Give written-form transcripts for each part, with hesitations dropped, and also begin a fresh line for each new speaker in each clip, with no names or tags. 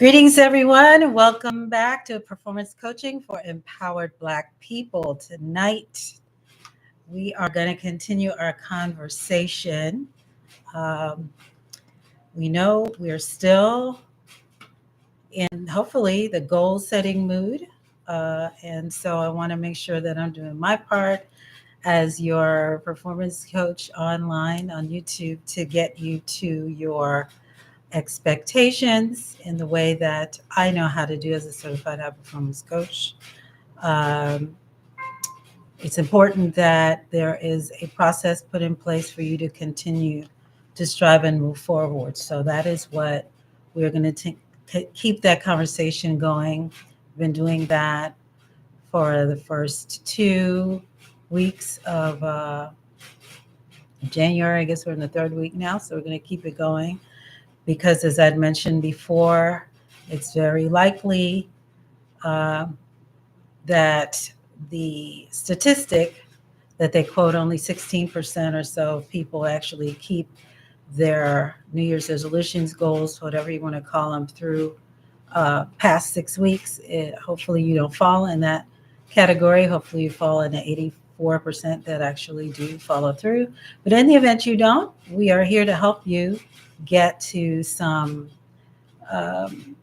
Greetings, everyone. Welcome back to Performance Coaching for Empowered Black People. Tonight, we are going to continue our conversation. Um, we know we're still in, hopefully, the goal setting mood. And so I want to make sure that I'm doing my part as your performance coach online on YouTube to get you to your expectations in the way that I know how to do as a certified high performance coach. Um, it's important that there is a process put in place for you to continue to strive and move forward. So that is what we're going to keep that conversation going. We've been doing that for the first 2 weeks of January. I guess we're in the third week now, so we're going to keep it going. Because as I'd mentioned before, it's very likely uh, that the statistic that they quote only 16% or so of people actually keep their New Year's resolutions, goals, whatever you want to call them, through past 6 weeks. Hopefully you don't fall in that category. Hopefully you fall in the 84% that actually do follow through. But in the event you don't, we are here to help you get to some, um,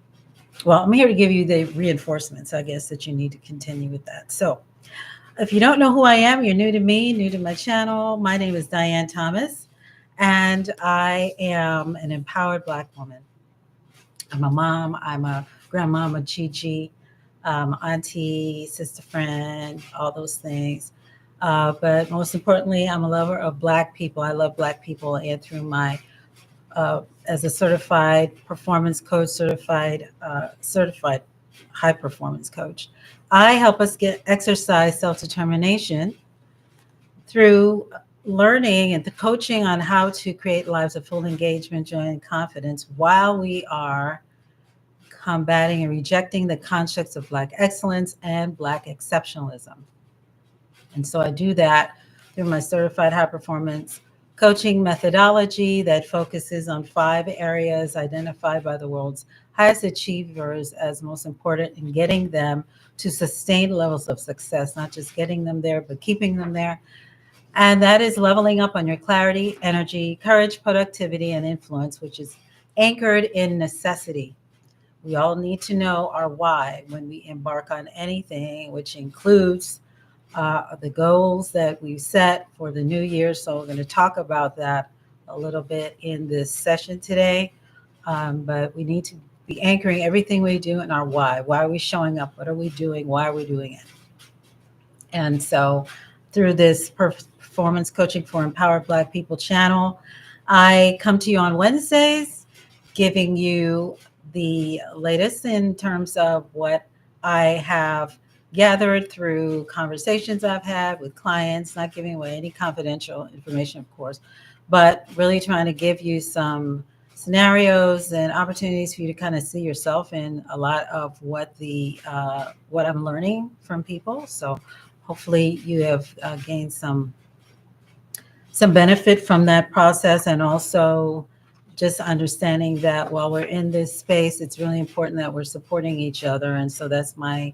I'm here to give you the reinforcements, I guess, that you need to continue with that. So if you don't know who I am, you're new to me, new to my channel. My name is Diane Thomas, and I am an empowered Black woman. I'm a mom, I'm a grandmama, Chi-Chi, auntie, sister friend, all those things. But most importantly, I'm a lover of Black people. I love Black people, and through my as a certified performance coach, certified high performance coach, I help us get exercise self-determination through learning and the coaching on how to create lives of full engagement, joy, and confidence while we are combating and rejecting the constructs of Black excellence and Black exceptionalism. And so I do that through my certified high performance coaching methodology that focuses on 5 areas identified by the world's highest achievers as most important in getting them to sustained levels of success, not just getting them there, but keeping them there. And that is leveling up on your clarity, energy, courage, productivity, and influence, which is anchored in necessity. We all need to know our why when we embark on anything, which includes the goals that we set for the new year. So we're going to talk about that a little bit in this session today. But we need to be anchoring everything we do in our why. Why are we showing up? What are we doing? Why are we doing it? And so through this Performance Coaching for Empowered Black People channel, I come to you on Wednesdays, giving you the latest in terms of what I have gathered through conversations I've had with clients, not giving away any confidential information, of course, but really trying to give you some scenarios and opportunities for you to kind of see yourself in a lot of what I'm learning from people. So hopefully you have gained some benefit from that process, and also just understanding that while we're in this space, it's really important that we're supporting each other. And so that's my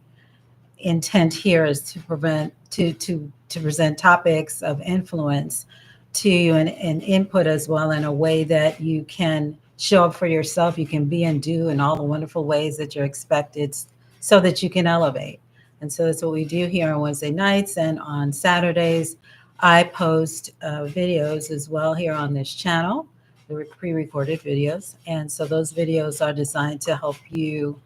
intent here, is to present topics of influence to you and input as well, in a way that you can show up for yourself, you can be and do in all the wonderful ways that you're expected, so that you can elevate. And so that's what we do here on Wednesday nights. And on Saturdays, I post videos as well here on this channel. They're pre-recorded videos. And so those videos are designed to help you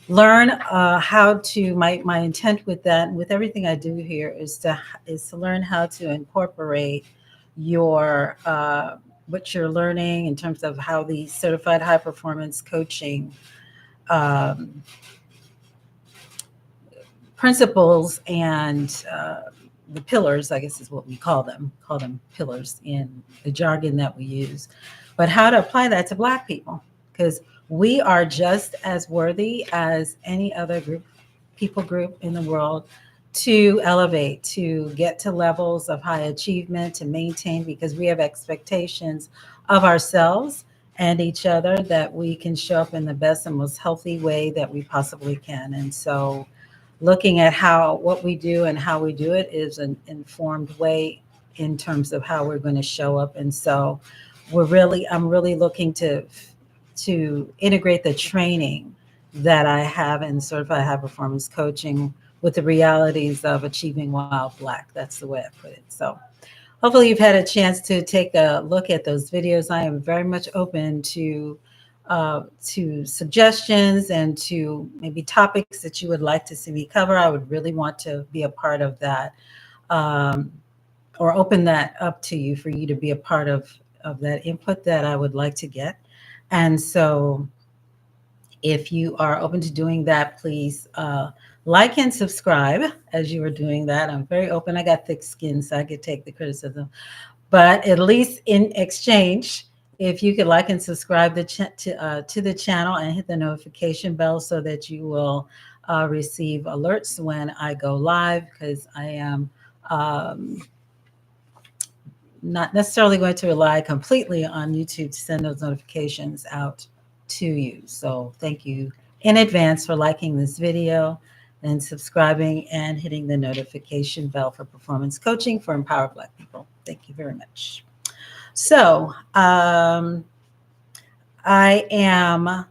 learn how to, my intent with that, and with everything I do here, is to learn how to incorporate your what you're learning in terms of how the certified high performance coaching principles and the pillars, I guess is what we call them pillars in the jargon that we use, but how to apply that to Black people, because we are just as worthy as any other people group in the world to elevate, to get to levels of high achievement, to maintain, because we have expectations of ourselves and each other, that we can show up in the best and most healthy way that we possibly can. And so looking at how what we do and how we do it is an informed way in terms of how we're going to show up. And so I'm really looking to integrate the training that I have in certified high performance coaching with the realities of achieving while Black. That's the way I put it. So hopefully you've had a chance to take a look at those videos. I am very much open to suggestions and to maybe topics that you would like to see me cover. I would really want to be a part of that, um, or open that up to you for you to be a part of that input that I would like to get. And so if you are open to doing that, please like and subscribe as you are doing that. I'm very open. I got thick skin, so I could take the criticism. But at least in exchange, if you could like and subscribe to the channel and hit the notification bell so that you will receive alerts when I go live, because I am um, not necessarily going to rely completely on YouTube to send those notifications out to you. So thank you in advance for liking this video and subscribing and hitting the notification bell for performance coaching for Empowered Black people. Thank you very much. So I am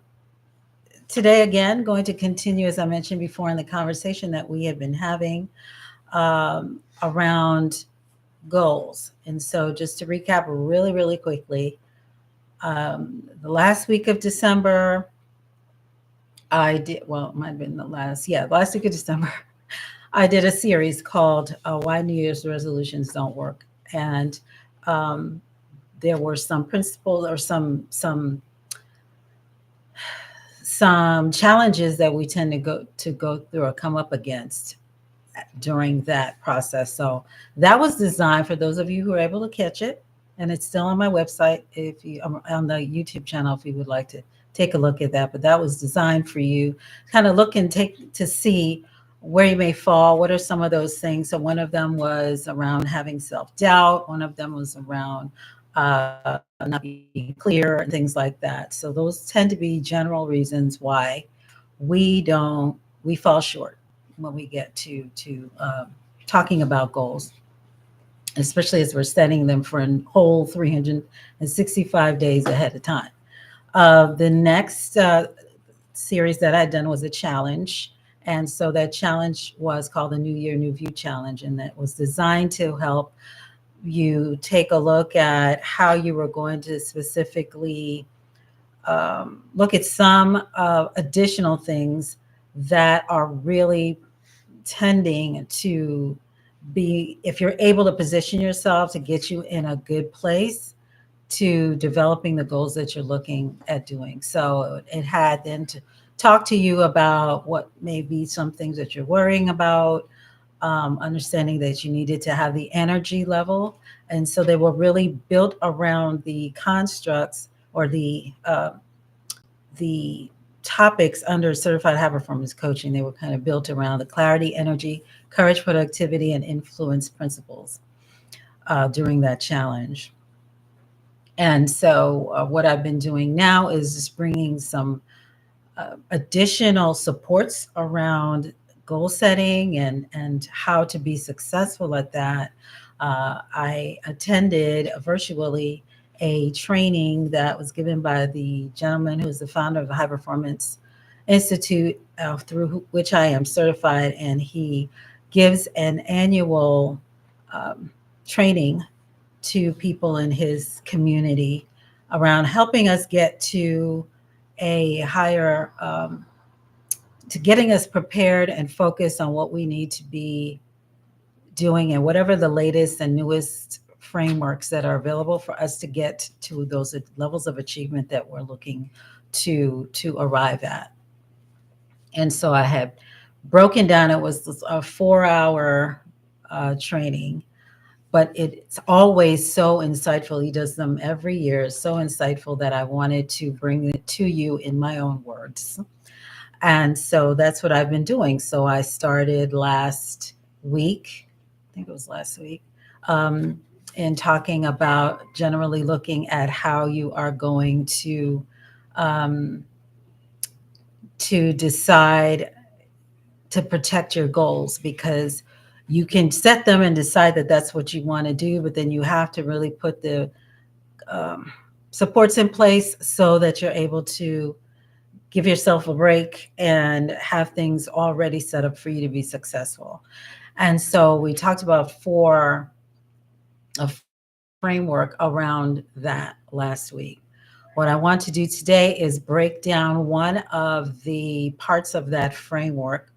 today again going to continue, as I mentioned before, in the conversation that we have been having around goals. And so just to recap really, really quickly, the last week of December, it might have been last week of December, I did a series called Why New Year's Resolutions Don't Work. And there were some principles or some challenges that we tend to go through or come up against during that process. So that was designed for those of you who are able to catch it, and it's still on my website if you on the YouTube channel if you would like to take a look at that. But that was designed for you, kind of look and take to see where you may fall. What are some of those things? So one of them was around having self-doubt. One of them was around not being clear and things like that. So those tend to be general reasons why we fall short when we get to talking about goals, especially as we're setting them for a whole 365 days ahead of time. The next series that I'd done was a challenge. And so that challenge was called the New Year, New View Challenge. And that was designed to help you take a look at how you were going to specifically look at some additional things that are really tending to be, if you're able to position yourself to get you in a good place to developing the goals that you're looking at doing. So it had then to talk to you about what may be some things that you're worrying about, understanding that you needed to have the energy level. And so they were really built around the constructs or the topics under certified high performance coaching. They were kind of built around the clarity, energy, courage, productivity, and influence principles during that challenge. And so what I've been doing now is just bringing some additional supports around goal setting and how to be successful at that. I attended virtually a training that was given by the gentleman who is the founder of the High Performance Institute, through which I am certified, and he gives an annual training to people in his community around helping us get to a higher, to getting us prepared and focused on what we need to be doing and whatever the latest and newest frameworks that are available for us to get to those levels of achievement that we're looking to arrive at. And so I had broken down, it was a 4-hour training, but it's always so insightful. He does them every year, so insightful that I wanted to bring it to you in my own words. And so that's what I've been doing. So I started last week, I think it was last week, in talking about generally looking at how you are going um, to decide to protect your goals, because you can set them and decide that that's what you want to do, but then you have to really put the um, supports in place so that you're able to give yourself a break and have things already set up for you to be successful. And so we talked about a framework around that last week. What I want to do today is break down one of the parts of that framework,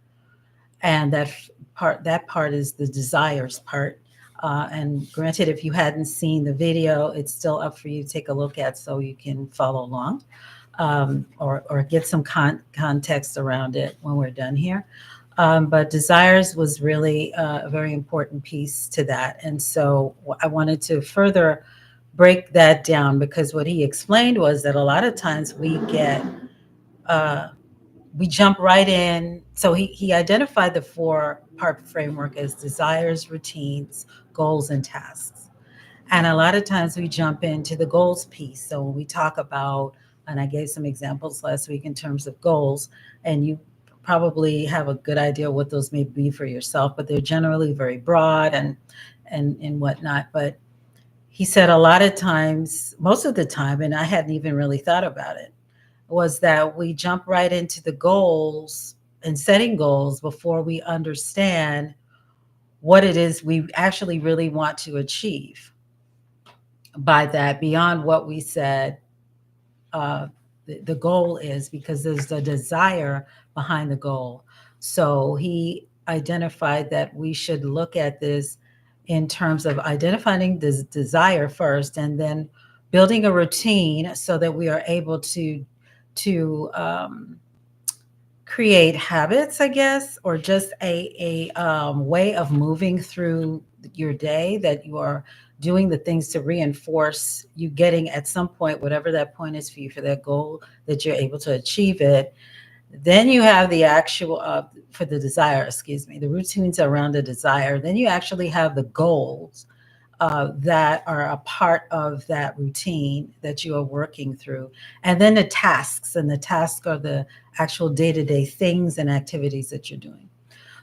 and that part is the desires part. And granted, if you hadn't seen the video, it's still up for you to take a look at so you can follow along, or get some context around it when we're done here. But desires was really a very important piece to that. And so I wanted to further break that down, because what he explained was that a lot of times uh, we jump right in. So he identified the four-part framework as desires, routines, goals, and tasks. And a lot of times we jump into the goals piece. So when we talk about, and I gave some examples last week in terms of goals, and you probably have a good idea what those may be for yourself, but they're generally very broad and whatnot. But he said a lot of times, most of the time, and I hadn't even really thought about it, was that we jump right into the goals and setting goals before we understand what it is we actually really want to achieve by that, beyond what we said uh, the goal is, because there's the desire behind the goal. So he identified that we should look at this in terms of identifying this desire first, and then building a routine so that we are able to create habits, I guess, or just a way of moving through your day, that you are doing the things to reinforce you getting at some point, whatever that point is for you, for that goal, that you're able to achieve it. Then you have the actual, for the desire, excuse me, the routines around the desire. Then you actually have the goals that are a part of that routine that you are working through. And then the tasks, and the tasks are the actual day to day things and activities that you're doing.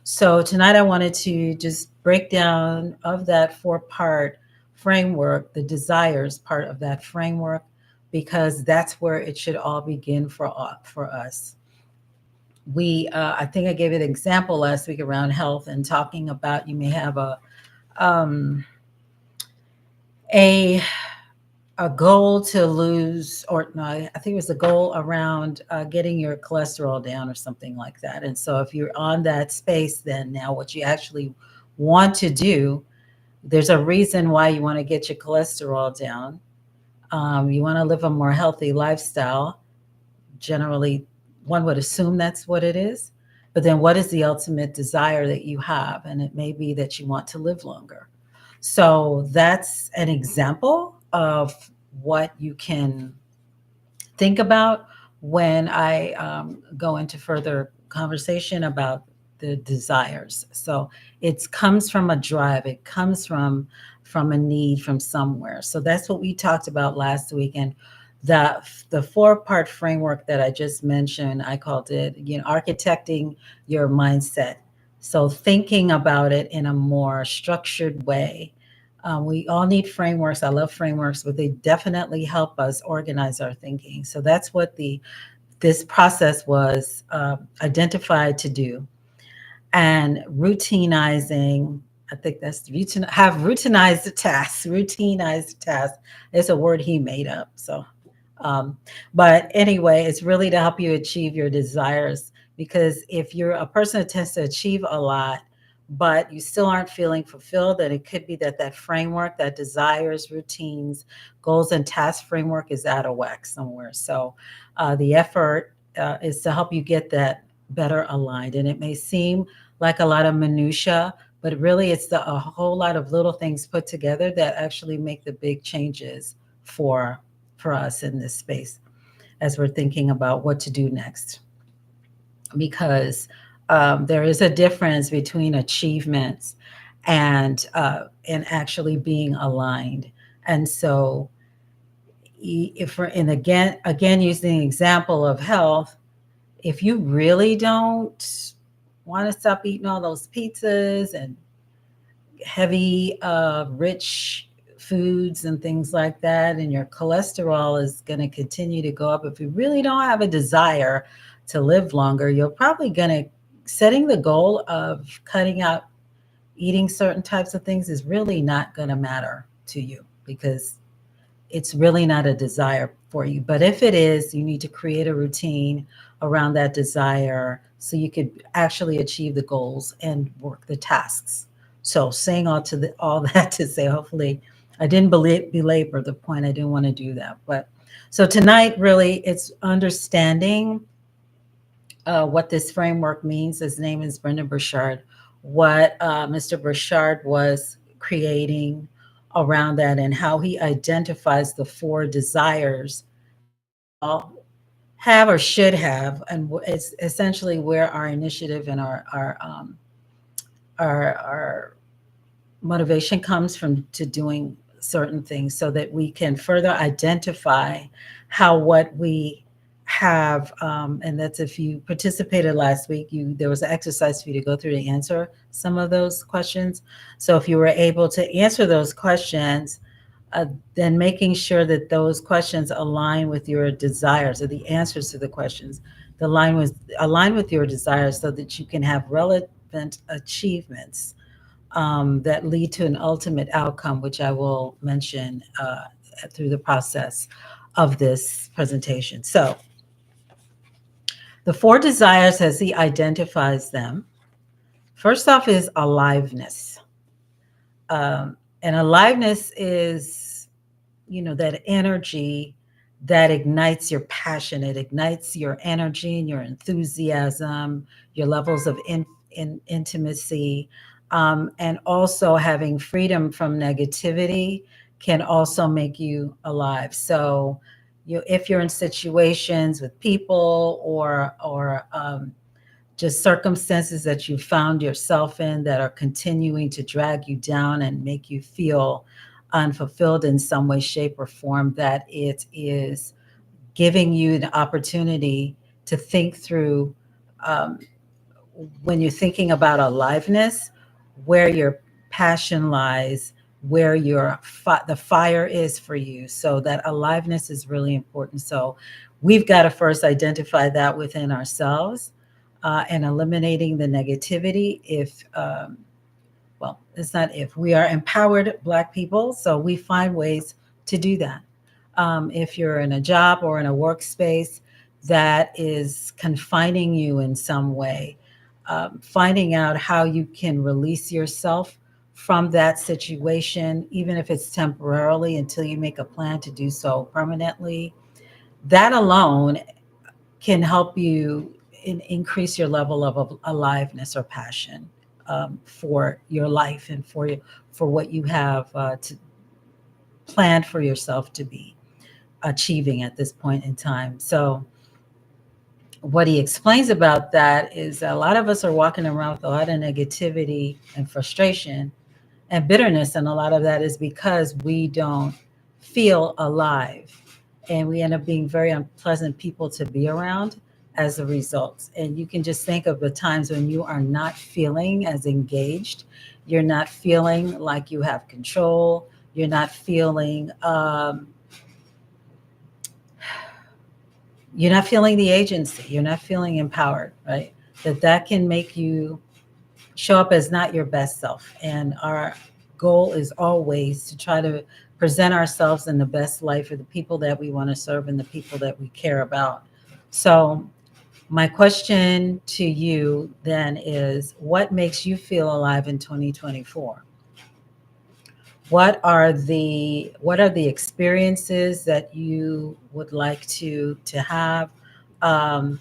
So tonight I wanted to just break down of that four-part framework, the desires part of that framework, because that's where it should all begin for us. I think I gave an example last week around health, and talking about you may have um, a a goal to lose, or no, I think it was a goal around getting your cholesterol down or something like that. And so if you're on that space, then now what you actually want to do, there's a reason why you want to get your cholesterol down. You want to live a more healthy lifestyle. Generally, one would assume that's what it is. But then what is the ultimate desire that you have? And it may be that you want to live longer. So that's an example of what you can think about when I go into further conversation about the desires. So it comes from a drive. It comes from a need from somewhere. So that's what we talked about last week. And the four-part framework that I just mentioned, I called it, architecting your mindset. So thinking about it in a more structured way. We all need frameworks. I love frameworks, but they definitely help us organize our thinking. So that's what this process was identified to do. And routinizing, I think that's have routinized the tasks. Routinized the task is a word he made up. So, but anyway, it's really to help you achieve your desires. Because if you're a person that tends to achieve a lot, but you still aren't feeling fulfilled, then it could be that that framework, that desires, routines, goals, and task framework is out of whack somewhere. So the effort is to help you get that better aligned. And it may seem like a lot of minutia, but really it's a whole lot of little things put together that actually make the big changes for for us in this space as we're thinking about what to do next. Because there is a difference between achievements and actually being aligned. And so, if we're and again using the example of health, if you really don't want to stop eating all those pizzas and heavy, rich foods and things like that, and your cholesterol is going to continue to go up. If you really don't have a desire to live longer, you're probably going to setting the goal of cutting out eating certain types of things is really not going to matter to you because it's really not a desire for you. But if it is, you need to create a routine around that desire so you could actually achieve the goals and work the tasks. So saying all that to say, hopefully, I didn't belabor the point. I didn't want to do that. But so tonight, really, it's understanding what this framework means. His name is Brendan Burchard. What Mr. Burchard was creating around that and how he identifies the four desires all have or should have, and it's essentially where our initiative and our motivation comes from to doing certain things so that we can further identify how what we have, and that's if you participated last week, there was an exercise for you to go through to answer some of those questions. So if you were able to answer those questions, then making sure that those questions align with your desires or the answers to the questions align with your desires so that you can have relevant achievements that lead to an ultimate outcome, which I will mention through the process of this presentation. So the four desires as he identifies them, first off is aliveness. And aliveness is, that energy that ignites your passion. It ignites your energy and your enthusiasm, your levels of intimacy, and also having freedom from negativity can also make you alive. So, if you're in situations with people or just circumstances that you found yourself in that are continuing to drag you down and make you feel unfulfilled in some way, shape, or form, that it is giving you the opportunity to think through, um, when you're thinking about aliveness, where your passion lies, where the fire is for you. So that aliveness is really important. So we've got to first identify that within ourselves, and eliminating the negativity. It's not if, we are empowered Black people, so we find ways to do that. If you're in a job or in a workspace that is confining you in some way, finding out how you can release yourself from that situation, even if it's temporarily until you make a plan to do so permanently, that alone can help you increase your level of aliveness or passion, for your life and for what you have to planned for yourself to be achieving at this point in time. So what he explains about that is a lot of us are walking around with a lot of negativity and frustration and bitterness, and a lot of that is because we don't feel alive, and we end up being very unpleasant people to be around as a result. And you can just think of the times when you are not feeling as engaged, you're not feeling like you have control, you're not feeling the agency, you're not feeling empowered, right? That can make you show up as not your best self. And our goal is always to try to present ourselves in the best light for the people that we want to serve and the people that we care about. So my question to you then is, what makes you feel alive in 2024? What are the experiences that you would like to have? Um,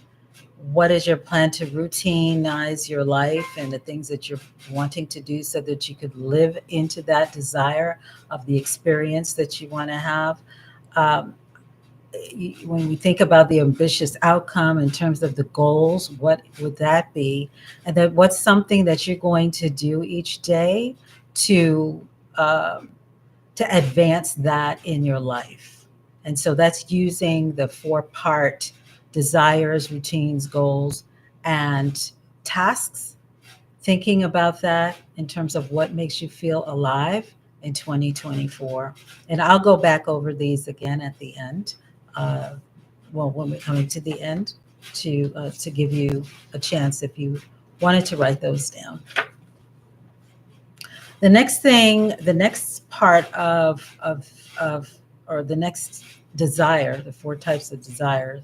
what is your plan to routinize your life and the things that you're wanting to do so that you could live into that desire of the experience that you want to have? Um, when we think about the ambitious outcome in terms of the goals, what would that be? And then what's something that you're going to do each day to um, to advance that in your life? And so that's using the four-part desires, routines, goals, and tasks, thinking about that in terms of what makes you feel alive in 2024. And I'll go back over these again at the end. Uh, well, when we're coming to the end, to give you a chance if you wanted to write those down. The next part of or the next desire, the four types of desires,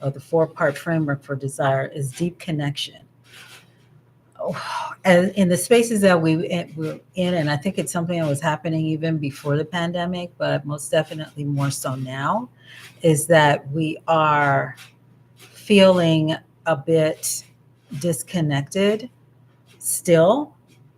or the four-part framework for desire is deep connection. And in the spaces that we're in, and I think it's something that was happening even before the pandemic, but most definitely more so now, is that we are feeling a bit disconnected still.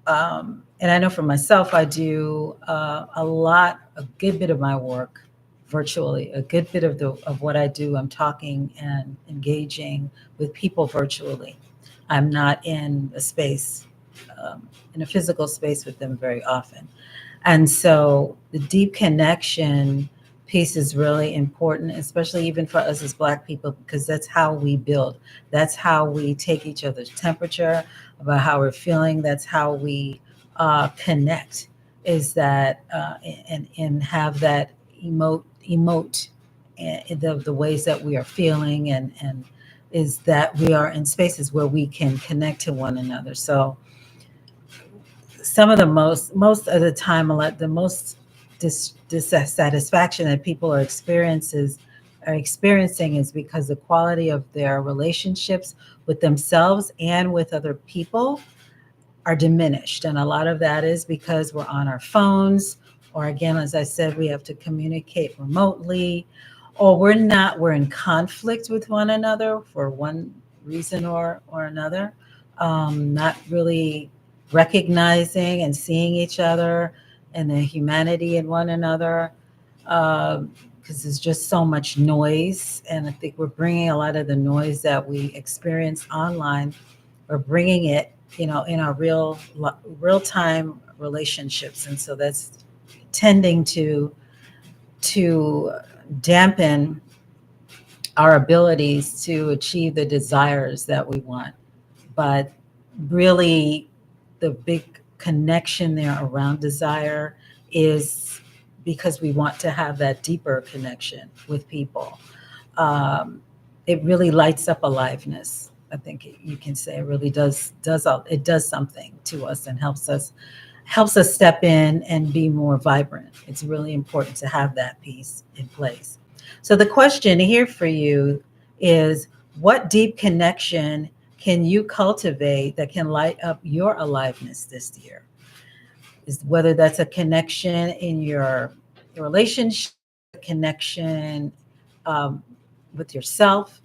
And I know for myself, I do a good bit of my work virtually. A good bit of what I do, I'm talking and engaging with people virtually. I'm not in a space, in a physical space with them very often. And so the deep connection piece is really important, especially even for us as Black people, because that's how we build. That's how we take each other's temperature about how we're feeling. That's how we connect, is that, and have that emote the ways that we are feeling, and is that we are in spaces where we can connect to one another. So some of the most of the time, the most dissatisfaction that people are experiencing is because the quality of their relationships with themselves and with other people are diminished. And a lot of that is because we're on our phones, or again, as I said, we have to communicate remotely, or we're in conflict with one another for one reason or another, not really recognizing and seeing each other and the humanity in one another, because there's just so much noise. And I think we're bringing a lot of the noise that we experience online, we're bringing it, in our real time relationships. And so that's tending to dampen our abilities to achieve the desires that we want. But really, the big connection there around desire is because we want to have that deeper connection with people. Um, it really lights up aliveness. I think you can say it really does something to us and helps us step in and be more vibrant. It's really important to have that piece in place. So the question here for you is, what deep connection can you cultivate that can light up your aliveness this year? Is whether that's a connection in your relationship, a connection um, with yourself,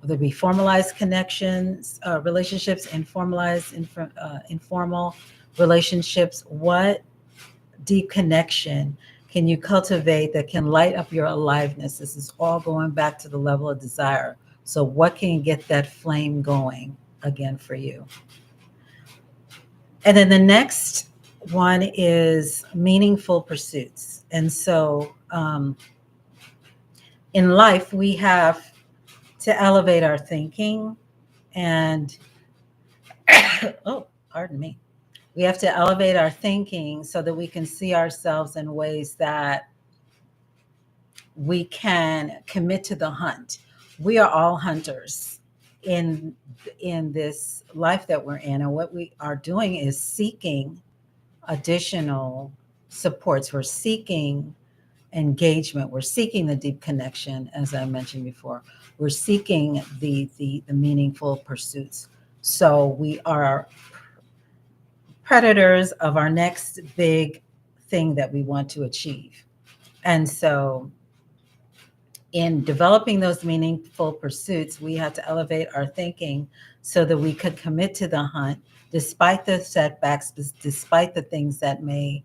whether it be formalized connections, relationships, informal relationships. What deep connection can you cultivate that can light up your aliveness? This is all going back to the level of desire. So, what can get that flame going again for you? And then the next one is meaningful pursuits. And so, in life, we have to elevate our thinking and, oh, pardon me. We have to elevate our thinking so that we can see ourselves in ways that we can commit to the hunt. We are all hunters in this life that we're in, and what we are doing is seeking additional supports. We're seeking engagement. We're seeking the deep connection, as I mentioned before. We're seeking the meaningful pursuits. So we are predators of our next big thing that we want to achieve. And so in developing those meaningful pursuits, we had to elevate our thinking so that we could commit to the hunt despite the setbacks, despite the things that may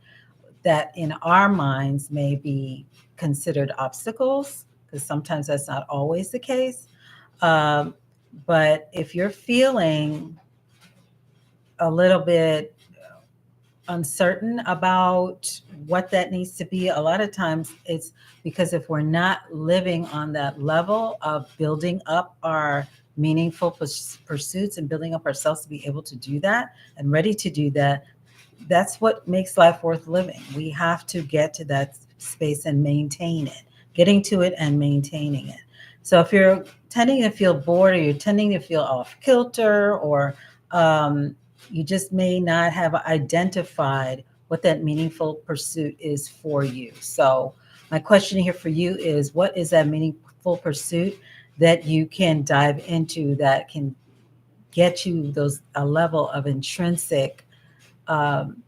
that in our minds may be considered obstacles, because sometimes that's not always the case. Um, but if you're feeling a little bit uncertain about what that needs to be, a lot of times it's because if we're not living on that level of building up our meaningful pursuits and building up ourselves to be able to do that and ready to do that, that's what makes life worth living. We have to get to that space and maintain it, getting to it and maintaining it. So if you're tending to feel bored, or you're tending to feel off kilter, or you just may not have identified what that meaningful pursuit is for you. So my question here for you is, what is that meaningful pursuit that you can dive into that can get you those a level of um,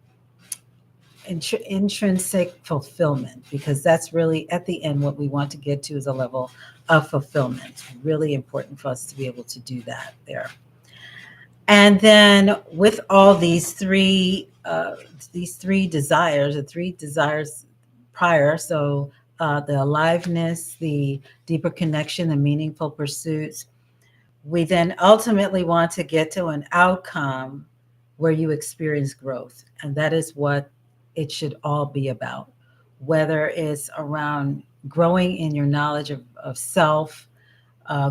intrinsic fulfillment, because that's really at the end what we want to get to is a level of fulfillment. Really important for us to be able to do that there. And then with all these three desires, the three desires prior, so the aliveness, the deeper connection, the meaningful pursuits, we then ultimately want to get to an outcome where you experience growth. And that is what it should all be about, whether it's around growing in your knowledge of self,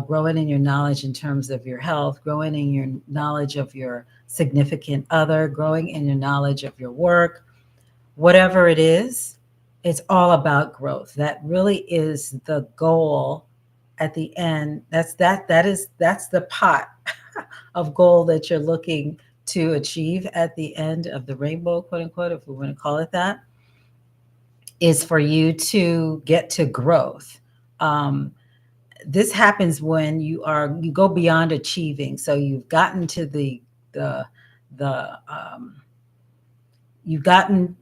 growing in your knowledge in terms of your health, growing in your knowledge of your significant other, growing in your knowledge of your work, whatever it is, it's all about growth. That really is the goal at the end. That's the pot of goal that you're looking to achieve at the end of the rainbow, quote unquote, if we want to call it that, is for you to get to growth. Um, this happens when you go beyond achieving. So you've gotten to the the you've gotten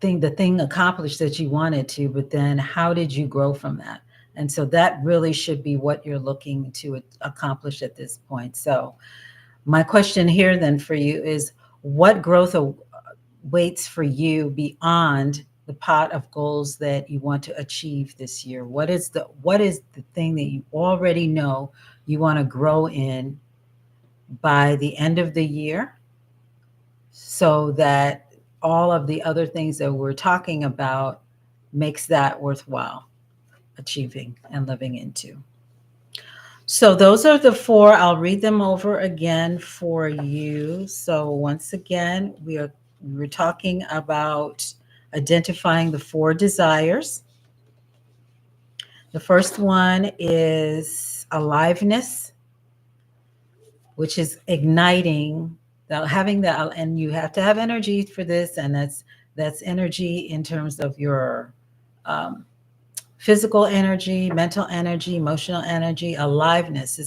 the thing accomplished that you wanted to, but then how did you grow from that? And so that really should be what you're looking to accomplish at this point. So my question here then for you is, what growth waits for you beyond the pot of goals that you want to achieve this year? What is the thing that you already know you want to grow in by the end of the year, so that all of the other things that we're talking about makes that worthwhile achieving and living into? So those are the four. I'll read them over again for you. So once again, we were talking about identifying the four desires. The first one is aliveness, which is igniting, having that, and you have to have energy for this, and that's energy in terms of your um, physical energy, mental energy, emotional energy. Aliveness.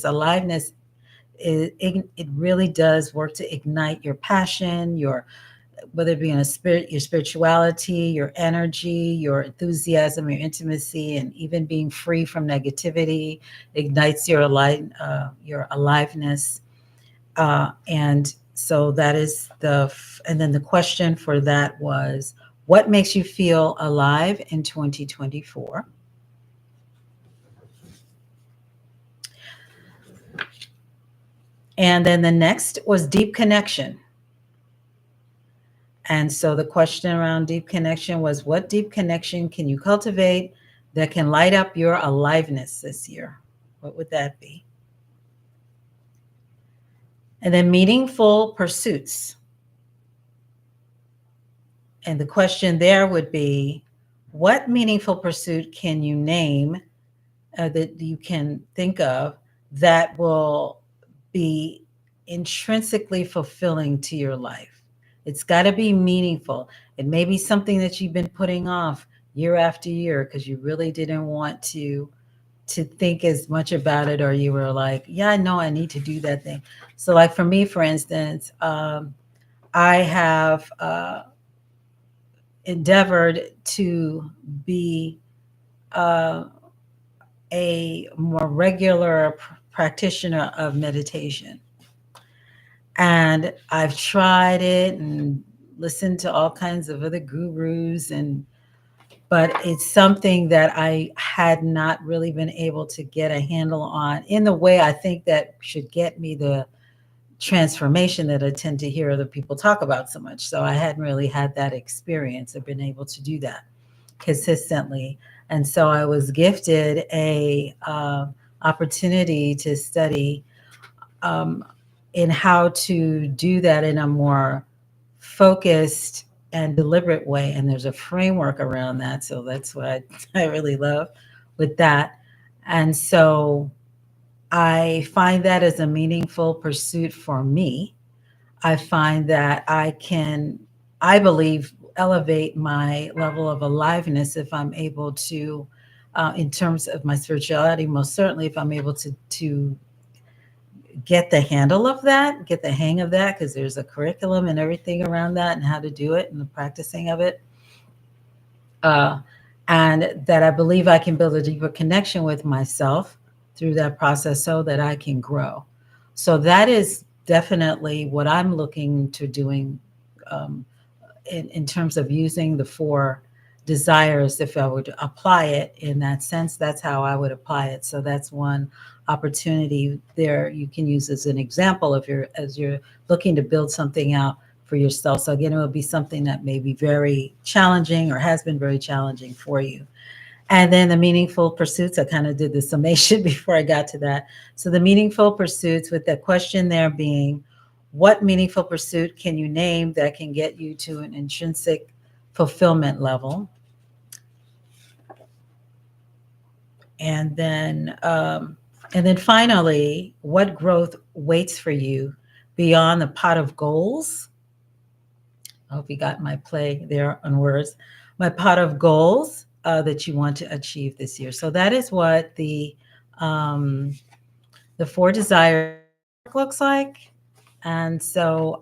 It really does work to ignite your passion, your, whether it be in a spirit, your spirituality, your energy, your enthusiasm, your intimacy, and even being free from negativity ignites your aliveness. And so that is and then the question for that was, what makes you feel alive in 2024? And then the next was deep connection. And so the question around deep connection was, what deep connection can you cultivate that can light up your aliveness this year? What would that be? And then meaningful pursuits. And the question there would be, what meaningful pursuit can you name, that you can think of, that will be intrinsically fulfilling to your life? It's got to be meaningful. It may be something that you've been putting off year after year because you really didn't want to think as much about it, or you were like, yeah, I know I need to do that thing. So like for me, for instance, I have endeavored to be uh, a more regular practitioner of meditation. And I've tried it and listened to all kinds of other gurus, but it's something that I had not really been able to get a handle on in the way I think that should get me the transformation that I tend to hear other people talk about so much. So I hadn't really had that experience of being able to do that consistently. And so I was gifted a opportunity to study um, in how to do that in a more focused and deliberate way. And there's a framework around that. So that's what I really love with that. And so I find that as a meaningful pursuit for me. I find that I believe, elevate my level of aliveness if I'm able to, in terms of my spirituality, most certainly if I'm able to get the handle of that, get the hang of that, because there's a curriculum and everything around that and how to do it and the practicing of it. Uh, and that I believe I can build a deeper connection with myself through that process so that I can grow. So that is definitely what I'm looking to doing, um, in terms of using the four desires. If I were to apply it in that sense, that's how I would apply it. So that's one opportunity there you can use as an example if you're as you're looking to build something out for yourself. So again, it would be something that may be very challenging or has been very challenging for you. And then the meaningful pursuits, I kind of did the summation before I got to that. So the meaningful pursuits, with the question there being, what meaningful pursuit can you name that can get you to an intrinsic fulfillment level? And then, finally, what growth waits for you beyond the pot of goals? I hope you got my play there on words. My pot of goals that you want to achieve this year. So that is what the four desires looks like. And so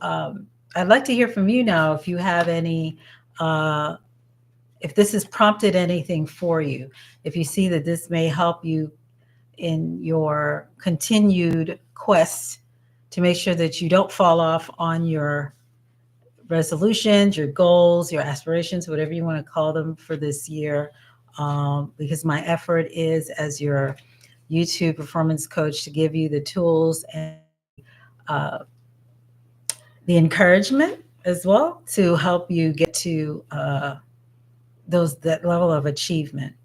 I'd like to hear from you now if you have any, if this has prompted anything for you, if you see that this may help you in your continued quest to make sure that you don't fall off on your resolutions, your goals, your aspirations, whatever you want to call them for this year. Because my effort is, as your YouTube performance coach, to give you the tools and uh, the encouragement as well to help you get to that level of achievement.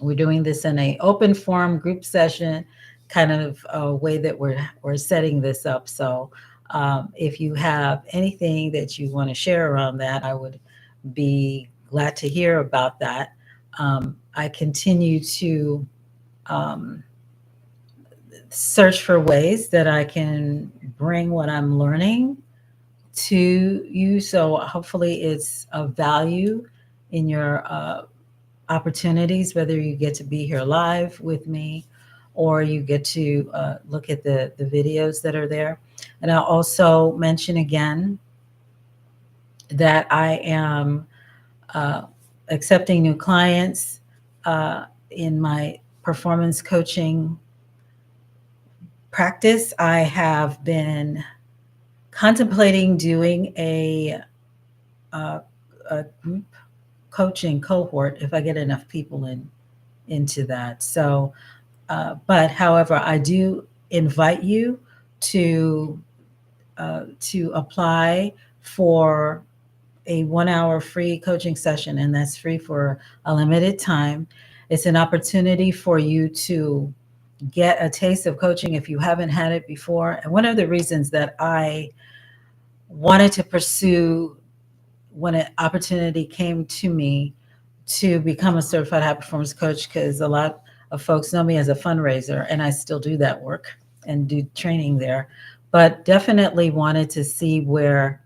We're doing this in a open forum group session kind of a way that we're setting this up. So if you have anything that you want to share around that, I would be glad to hear about that. I continue to um, search for ways that I can bring what I'm learning to you. So hopefully it's of value in your opportunities, whether you get to be here live with me or you get to look at the videos that are there. And I'll also mention again that I am accepting new clients in my performance coaching practice. I have been contemplating doing a group coaching cohort if I get enough people into that. So, but however, I do invite you to apply for a 1 hour free coaching session, and that's free for a limited time. It's an opportunity for you to get a taste of coaching if you haven't had it before. And one of the reasons that I wanted to pursue when an opportunity came to me to become a certified high performance coach, because a lot of folks know me as a fundraiser, and I still do that work and do training there, but definitely wanted to see where,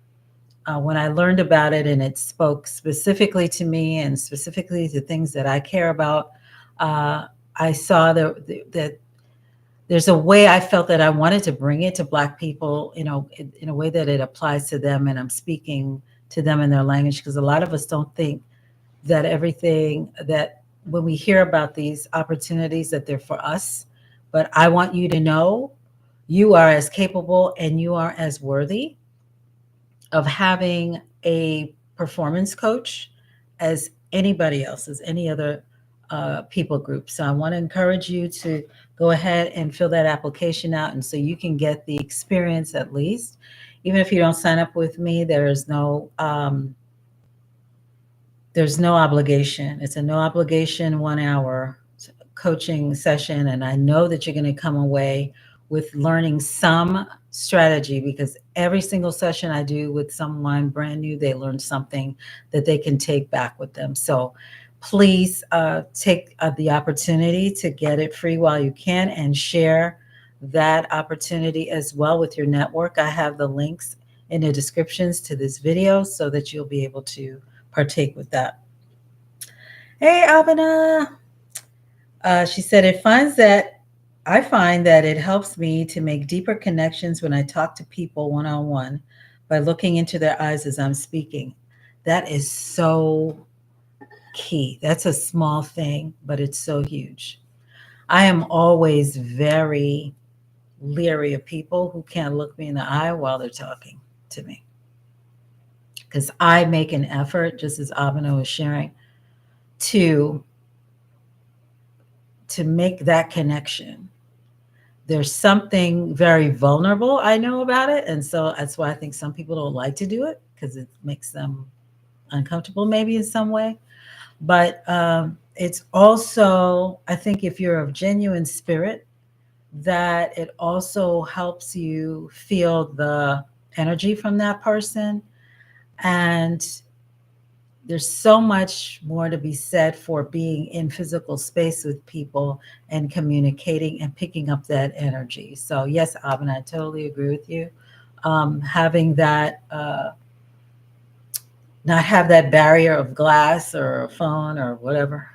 when I learned about it and it spoke specifically to me and specifically to things that I care about, I saw that there's a way I felt that I wanted to bring it to Black people, in a way that it applies to them, and I'm speaking to them in their language, because a lot of us don't think that everything that when we hear about these opportunities that they're for us. But I want you to know you are as capable and you are as worthy of having a performance coach as anybody else, as any other people group. So I want to encourage you to go ahead and fill that application out, and so you can get the experience at least. Even if you don't sign up with me, there's no obligation. It's a no obligation 1 hour coaching session. And I know that you're going to come away with learning some strategy, because every single session I do with someone brand new, they learn something that they can take back with them. So please take the opportunity to get it free while you can, and share that opportunity as well with your network. I have the links in the descriptions to this video so that you'll be able to partake with that. Hey, Abena. She said, I find that it helps me to make deeper connections when I talk to people one on one by looking into their eyes as I'm speaking. That is so key. That's a small thing, but it's so huge. I am always very leery of people who can't look me in the eye while they're talking to me, because I make an effort, just as Abeno was sharing, to make that connection. There's something very vulnerable I know about it, and so that's why I think some people don't like to do it, because it makes them uncomfortable maybe in some way. But it's also, I think, if you're of genuine spirit, that it also helps you feel the energy from that person. And there's so much more to be said for being in physical space with people and communicating and picking up that energy. So yes, Abin, I totally agree with you. Having that, not have that barrier of glass or a phone or whatever.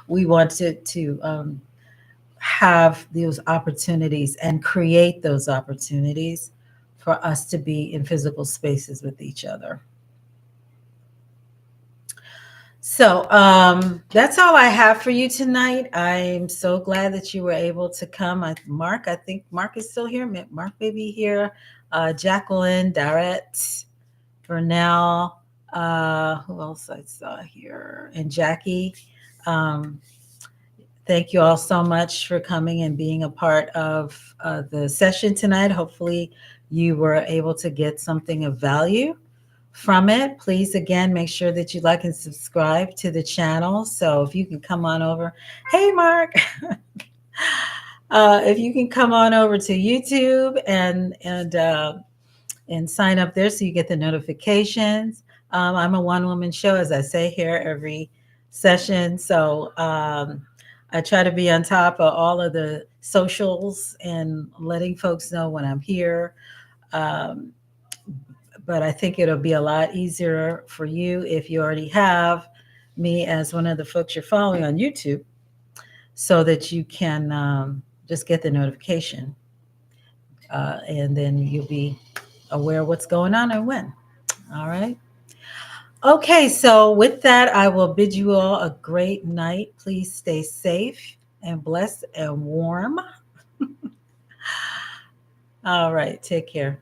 We want to have those opportunities and create those opportunities for us to be in physical spaces with each other. So that's all I have for you tonight. I'm so glad that you were able to come. I think Mark is still here. Mark may be here. Jacqueline, Darrett, Vernell, who else I saw here? And Jackie. Thank you all so much for coming and being a part of the session tonight. Hopefully you were able to get something of value from it. Please, again, make sure that you like and subscribe to the channel. So if you can come on over. Hey, Mark. If you can come on over to YouTube and sign up there so you get the notifications. I'm a one-woman show, as I say here every session. So I try to be on top of all of the socials and letting folks know when I'm here. But I think it'll be a lot easier for you if you already have me as one of the folks you're following on YouTube, so that you can just get the notification. And then you'll be aware of what's going on and when. All right. Okay, so with that, I will bid you all a great night. Please stay safe and blessed and warm. All right, take care.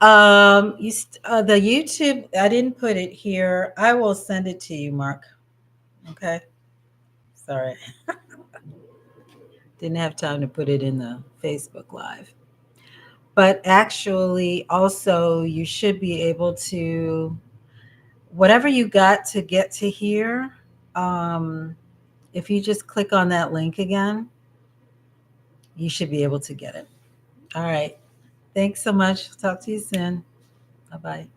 The YouTube, I didn't put it here. I will send it to you, Mark. Okay. Sorry. Didn't have time to put it in the Facebook Live. But actually, also, you should be able to, whatever you got to get to here, if you just click on that link again, you should be able to get it. All right. Thanks so much. Talk to you soon. Bye bye.